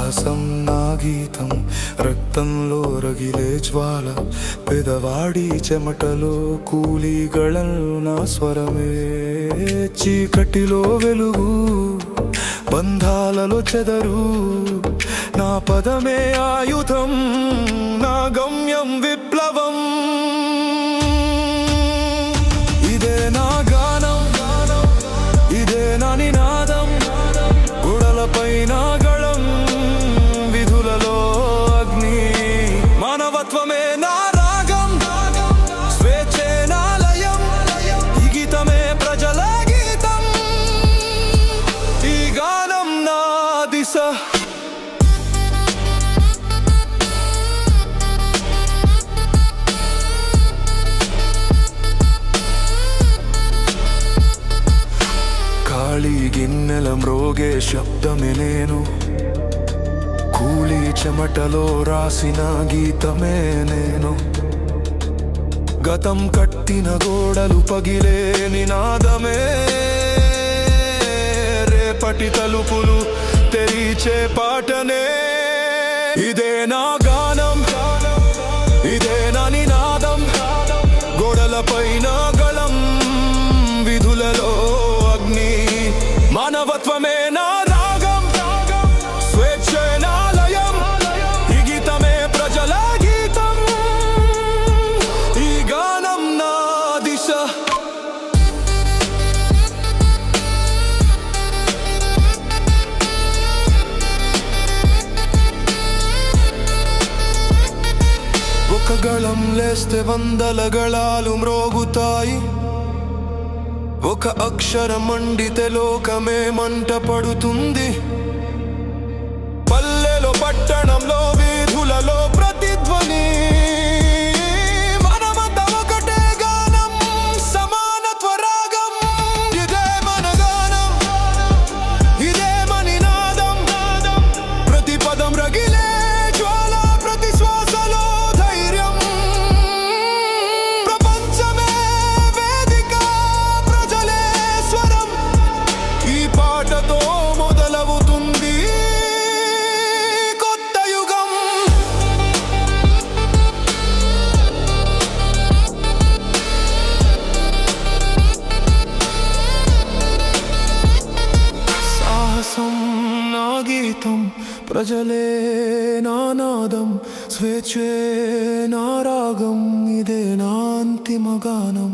సాహసం నా గీతం, రక్తంలో రగిలే జ్వాల, పెదవాడి చెమటలో కూలీగళం నా స్వరమే. చీకటిలో వెలుగు, బంధాలలో చెదరు, నా పదమే ఆయుధం, నా గమ్యం విప్లవం. ఇదే నా గానం, ఇదే నా నినాదం, గుడలపైన గళం, విధులలో అగ్ని. మానవత్వమే నా రాగం, స్వేచ్ఛే నా లయం, ఈ గీతమే ప్రజల గీతం, ఈ గానం నా దిశ. ఖాళీ గిన్నెల మ్రోగే శబ్దమే నేను, కూలీ చెమటలో రాసిన గీతమే నేను. గతం కట్టిన గోడలు పగిలే నినాదమే, రేపటి తలుపులు తెరిచే పాటనే. ఇదే నా గానం, ఇదే నా నినాదం, గోడలపైన గళం, విధులలో అగ్ని. మానవత్వమే నా రాగం, స్వేచ్ఛే నా లయం, ఈ గీతమే ప్రజల గీతం, ఈ గానం నా దిశ. ఒక గళం లేస్తే వందల గళాలు మ్రోగుతాయి, ఒక అక్షరం మండితే లోకమే మంట పడుతుంది. పల్లెలో పట్టణంలో వీధులలో ప్రతిధ్వని, మనమంతా ఒకటే గానం, సమానత్వ రాగం. ఇదే మన గానం, ఇదే మన నినాదం, ప్రతి పదం రగిలే జ్వాల, ప్రతి శ్వాసలో ధైర్యం. ప్రపంచమే వేదిక, ప్రజలే స్వరం, ఈ పాటతో మొదలవుతుంది కొత్త యుగం. సాహసం నా గీతం, ప్రజలే నా నాదం, స్వేచ్ఛే నా రాగం, ఇదే నా అంతిమ గానం.